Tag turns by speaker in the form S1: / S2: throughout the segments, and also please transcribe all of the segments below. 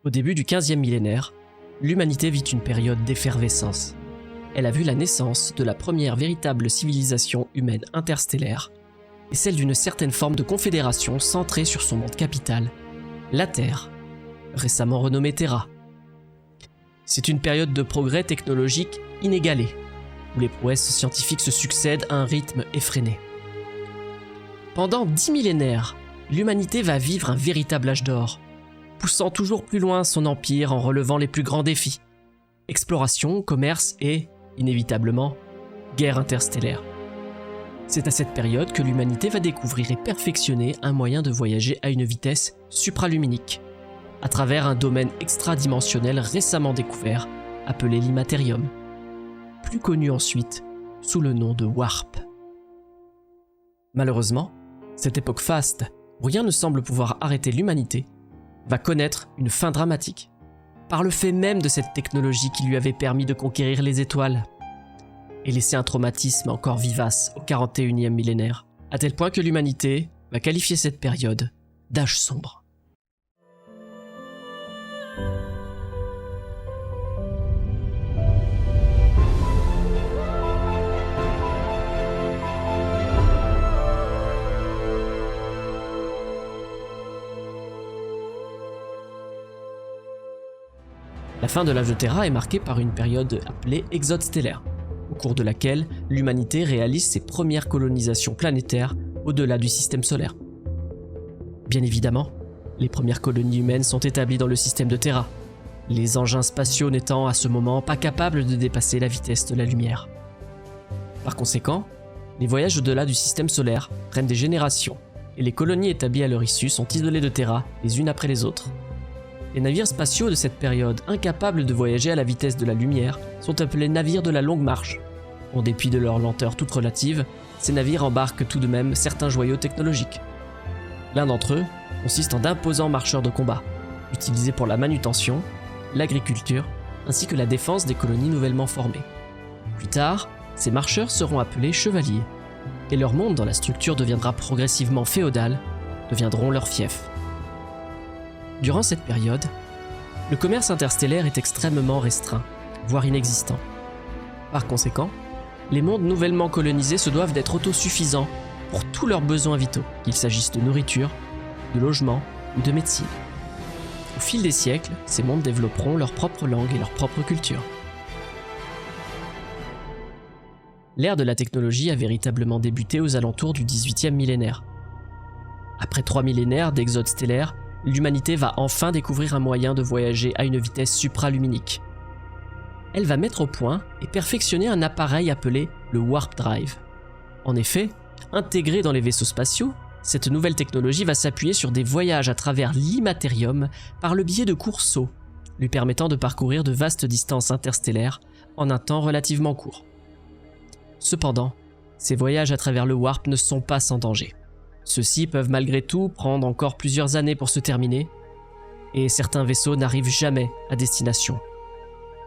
S1: Au début du 15e millénaire, l'humanité vit une période d'effervescence. Elle a vu la naissance de la première véritable civilisation humaine interstellaire et celle d'une certaine forme de confédération centrée sur son monde capital, la Terre, récemment renommée Terra. C'est une période de progrès technologique inégalée, où les prouesses scientifiques se succèdent à un rythme effréné. Pendant 10 millénaires, l'humanité va vivre un véritable âge d'or, poussant toujours plus loin son empire en relevant les plus grands défis. Exploration, commerce et, inévitablement, guerre interstellaire. C'est à cette période que l'humanité va découvrir et perfectionner un moyen de voyager à une vitesse supraluminique, à travers un domaine extradimensionnel récemment découvert, appelé l'Immaterium, plus connu ensuite sous le nom de Warp. Malheureusement, cette époque faste, où rien ne semble pouvoir arrêter l'humanité, va connaître une fin dramatique, par le fait même de cette technologie qui lui avait permis de conquérir les étoiles, et laisser un traumatisme encore vivace au 41e millénaire, à tel point que l'humanité va qualifier cette période d'âge sombre. La fin de l'âge de Terra est marquée par une période appelée exode stellaire, au cours de laquelle l'humanité réalise ses premières colonisations planétaires au-delà du système solaire. Bien évidemment, les premières colonies humaines sont établies dans le système de Terra, les engins spatiaux n'étant à ce moment pas capables de dépasser la vitesse de la lumière. Par conséquent, les voyages au-delà du système solaire prennent des générations, et les colonies établies à leur issue sont isolées de Terra les unes après les autres. Les navires spatiaux de cette période, incapables de voyager à la vitesse de la lumière, sont appelés navires de la longue marche. En dépit de leur lenteur toute relative, ces navires embarquent tout de même certains joyaux technologiques. L'un d'entre eux consiste en d'imposants marcheurs de combat, utilisés pour la manutention, l'agriculture, ainsi que la défense des colonies nouvellement formées. Plus tard, ces marcheurs seront appelés chevaliers, et leur monde dans la structure deviendra progressivement féodal, deviendront leurs fiefs. Durant cette période, le commerce interstellaire est extrêmement restreint, voire inexistant. Par conséquent, les mondes nouvellement colonisés se doivent d'être autosuffisants pour tous leurs besoins vitaux, qu'il s'agisse de nourriture, de logement ou de médecine. Au fil des siècles, ces mondes développeront leur propre langue et leur propre culture. L'ère de la technologie a véritablement débuté aux alentours du 18e millénaire. Après 3 millénaires d'exode stellaire, l'humanité va enfin découvrir un moyen de voyager à une vitesse supraluminique. Elle va mettre au point et perfectionner un appareil appelé le Warp Drive. En effet, intégré dans les vaisseaux spatiaux, cette nouvelle technologie va s'appuyer sur des voyages à travers l'Immaterium par le biais de courts sauts, lui permettant de parcourir de vastes distances interstellaires en un temps relativement court. Cependant, ces voyages à travers le Warp ne sont pas sans danger. Ceux-ci peuvent malgré tout prendre encore plusieurs années pour se terminer, et certains vaisseaux n'arrivent jamais à destination,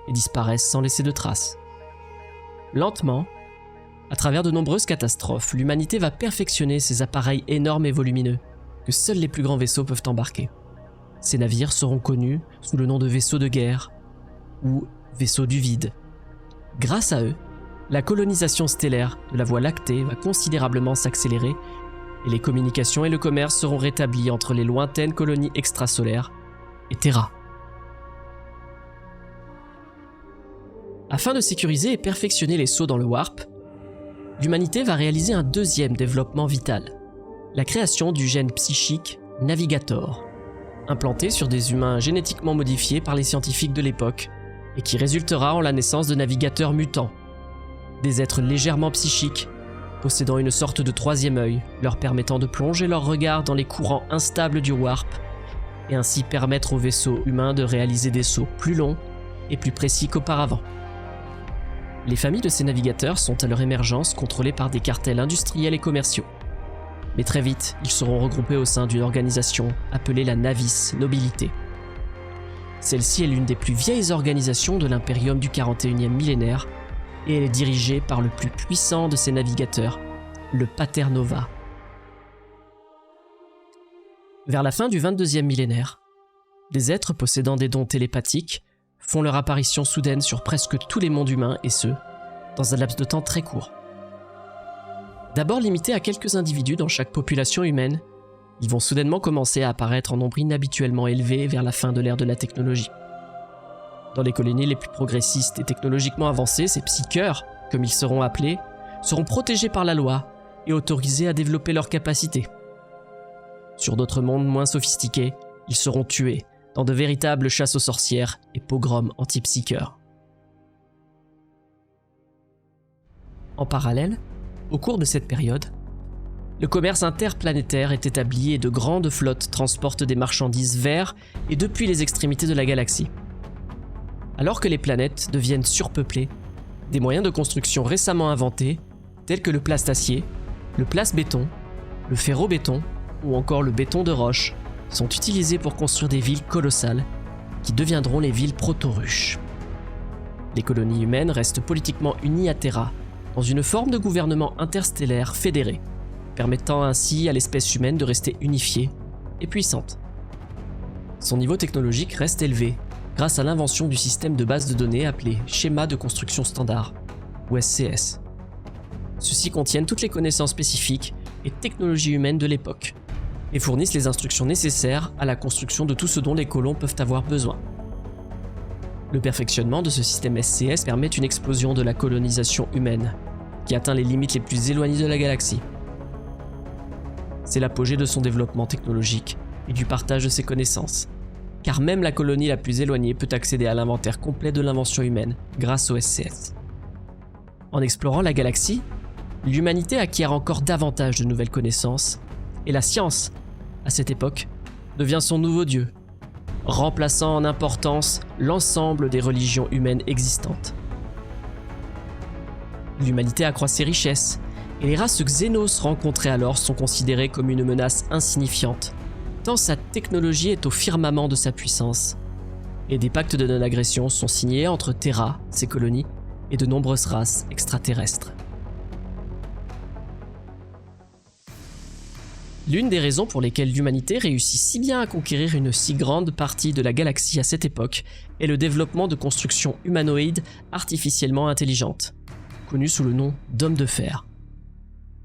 S1: et disparaissent sans laisser de traces. Lentement, à travers de nombreuses catastrophes, l'humanité va perfectionner ces appareils énormes et volumineux, que seuls les plus grands vaisseaux peuvent embarquer. Ces navires seront connus sous le nom de vaisseaux de guerre, ou vaisseaux du vide. Grâce à eux, la colonisation stellaire de la Voie lactée va considérablement s'accélérer, et les communications et le commerce seront rétablis entre les lointaines colonies extrasolaires et Terra. Afin de sécuriser et perfectionner les sauts dans le Warp, l'humanité va réaliser un deuxième développement vital, la création du gène psychique Navigator, implanté sur des humains génétiquement modifiés par les scientifiques de l'époque, et qui résultera en la naissance de navigateurs mutants, des êtres légèrement psychiques, possédant une sorte de troisième œil, leur permettant de plonger leur regard dans les courants instables du Warp, et ainsi permettre aux vaisseaux humains de réaliser des sauts plus longs et plus précis qu'auparavant. Les familles de ces navigateurs sont à leur émergence contrôlées par des cartels industriels et commerciaux. Mais très vite, ils seront regroupés au sein d'une organisation appelée la Navis Nobilité. Celle-ci est l'une des plus vieilles organisations de l'impérium du 41e millénaire, et elle est dirigée par le plus puissant de ses navigateurs, le Pater Nova. Vers la fin du 22e millénaire, Des êtres possédant des dons télépathiques font leur apparition soudaine sur presque tous les mondes humains, et ce, dans un laps de temps très court. D'abord limités à quelques individus dans chaque population humaine, ils vont soudainement commencer à apparaître en nombre inhabituellement élevé vers la fin de l'ère de la technologie. Dans les colonies les plus progressistes et technologiquement avancées, ces psycheurs, comme ils seront appelés, seront protégés par la loi et autorisés à développer leurs capacités. Sur d'autres mondes moins sophistiqués, ils seront tués dans de véritables chasses aux sorcières et pogroms anti-psycheurs. En parallèle, au cours de cette période, le commerce interplanétaire est établi et de grandes flottes transportent des marchandises vers et depuis les extrémités de la galaxie. Alors que les planètes deviennent surpeuplées, des moyens de construction récemment inventés, tels que le plastacier, le place-béton, le ferro-béton ou encore le béton de roche, sont utilisés pour construire des villes colossales qui deviendront les villes proto-ruches. Les colonies humaines restent politiquement unies à Terra, dans une forme de gouvernement interstellaire fédéré, permettant ainsi à l'espèce humaine de rester unifiée et puissante. Son niveau technologique reste élevé grâce à l'invention du système de base de données appelé Schéma de construction standard, ou SCS. Ceux-ci contiennent toutes les connaissances spécifiques et technologies humaines de l'époque, et fournissent les instructions nécessaires à la construction de tout ce dont les colons peuvent avoir besoin. Le perfectionnement de ce système SCS permet une explosion de la colonisation humaine, qui atteint les limites les plus éloignées de la galaxie. C'est l'apogée de son développement technologique et du partage de ses connaissances, car même la colonie la plus éloignée peut accéder à l'inventaire complet de l'invention humaine grâce au SCS. En explorant la galaxie, l'humanité acquiert encore davantage de nouvelles connaissances, et la science, à cette époque, devient son nouveau dieu, remplaçant en importance l'ensemble des religions humaines existantes. L'humanité accroît ses richesses, et les races xénos rencontrées alors sont considérées comme une menace insignifiante, tant sa technologie est au firmament de sa puissance, et des pactes de non-agression sont signés entre Terra, ses colonies, et de nombreuses races extraterrestres. L'une des raisons pour lesquelles l'humanité réussit si bien à conquérir une si grande partie de la galaxie à cette époque est le développement de constructions humanoïdes artificiellement intelligentes, connues sous le nom d'hommes de fer.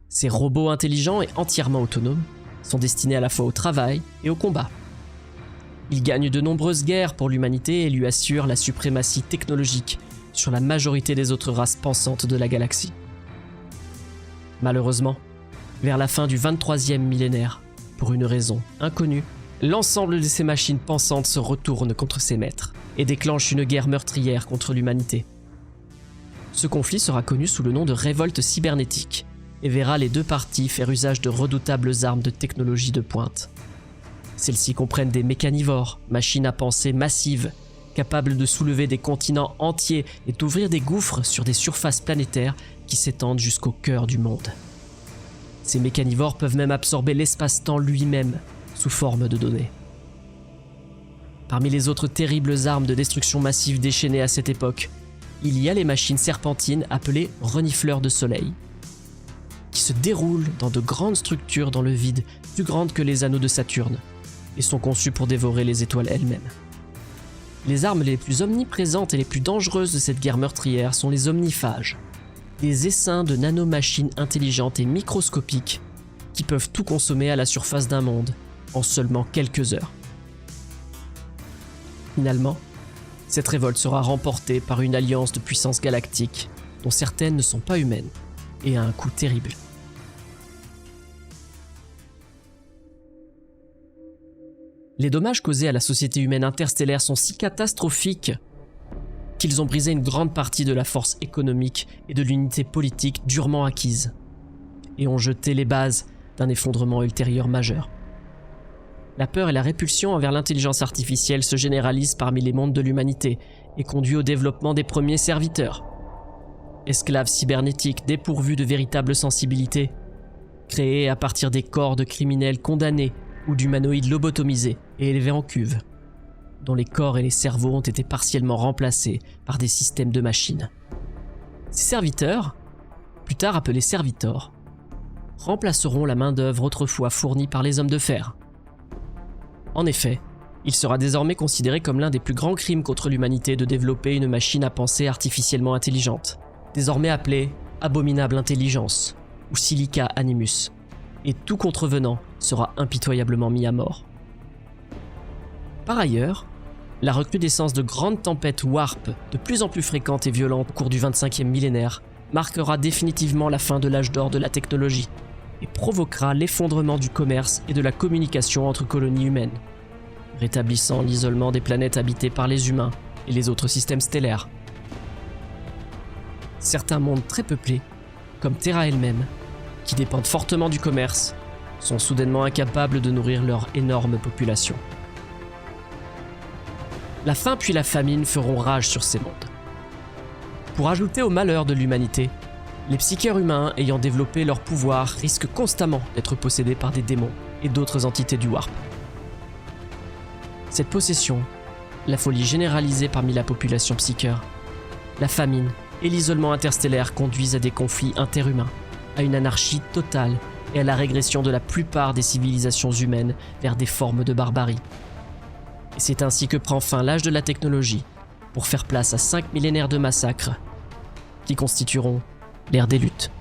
S1: Ces robots intelligents et entièrement autonomes sont destinés à la fois au travail et au combat. Ils gagnent de nombreuses guerres pour l'humanité et lui assurent la suprématie technologique sur la majorité des autres races pensantes de la galaxie. Malheureusement, vers la fin du 23e millénaire, pour une raison inconnue, l'ensemble de ces machines pensantes se retournent contre ses maîtres et déclenchent une guerre meurtrière contre l'humanité. Ce conflit sera connu sous le nom de révolte cybernétique et verra les deux parties faire usage de redoutables armes de technologie de pointe. Celles-ci comprennent des mécanivores, machines à penser massives, capables de soulever des continents entiers et d'ouvrir des gouffres sur des surfaces planétaires qui s'étendent jusqu'au cœur du monde. Ces mécanivores peuvent même absorber l'espace-temps lui-même sous forme de données. Parmi les autres terribles armes de destruction massive déchaînées à cette époque, il y a les machines serpentines appelées renifleurs de soleil, qui se déroulent dans de grandes structures dans le vide, plus grandes que les anneaux de Saturne, et sont conçues pour dévorer les étoiles elles-mêmes. Les armes les plus omniprésentes et les plus dangereuses de cette guerre meurtrière sont les omniphages, des essaims de nanomachines intelligentes et microscopiques qui peuvent tout consommer à la surface d'un monde en seulement quelques heures. Finalement, cette révolte sera remportée par une alliance de puissances galactiques dont certaines ne sont pas humaines et à un coût terrible. Les dommages causés à la société humaine interstellaire sont si catastrophiques qu'ils ont brisé une grande partie de la force économique et de l'unité politique durement acquise, et ont jeté les bases d'un effondrement ultérieur majeur. La peur et la répulsion envers l'intelligence artificielle se généralisent parmi les mondes de l'humanité et conduit au développement des premiers serviteurs. Esclaves cybernétiques dépourvus de véritable sensibilité, créés à partir des corps de criminels condamnés ou d'humanoïdes lobotomisés et élevés en cuve, dont les corps et les cerveaux ont été partiellement remplacés par des systèmes de machines. Ces serviteurs, plus tard appelés servitors, remplaceront la main-d'œuvre autrefois fournie par les hommes de fer. En effet, Il sera désormais considéré comme l'un des plus grands crimes contre l'humanité de développer une machine à penser artificiellement intelligente, désormais appelée Abominable Intelligence ou Silica Animus, et tout contrevenant sera impitoyablement mis à mort. Par ailleurs, la recrudescence de grandes tempêtes warp de plus en plus fréquentes et violentes au cours du 25e millénaire marquera définitivement la fin de l'âge d'or de la technologie et provoquera l'effondrement du commerce et de la communication entre colonies humaines, rétablissant l'isolement des planètes habitées par les humains et les autres systèmes stellaires. Certains mondes très peuplés, comme Terra elle-même, qui dépendent fortement du commerce, sont soudainement incapables de nourrir leur énorme population. La faim puis la famine feront rage sur ces mondes. Pour ajouter au malheur de l'humanité, les psycheurs humains ayant développé leur pouvoir risquent constamment d'être possédés par des démons et d'autres entités du Warp. Cette possession, la folie généralisée parmi la population psycheur, la famine et l'isolement interstellaire conduisent à des conflits interhumains, à une anarchie totale et à la régression de la plupart des civilisations humaines vers des formes de barbarie. Et c'est ainsi que prend fin l'âge de la technologie, pour faire place à 5 millénaires de massacres, qui constitueront l'ère des luttes.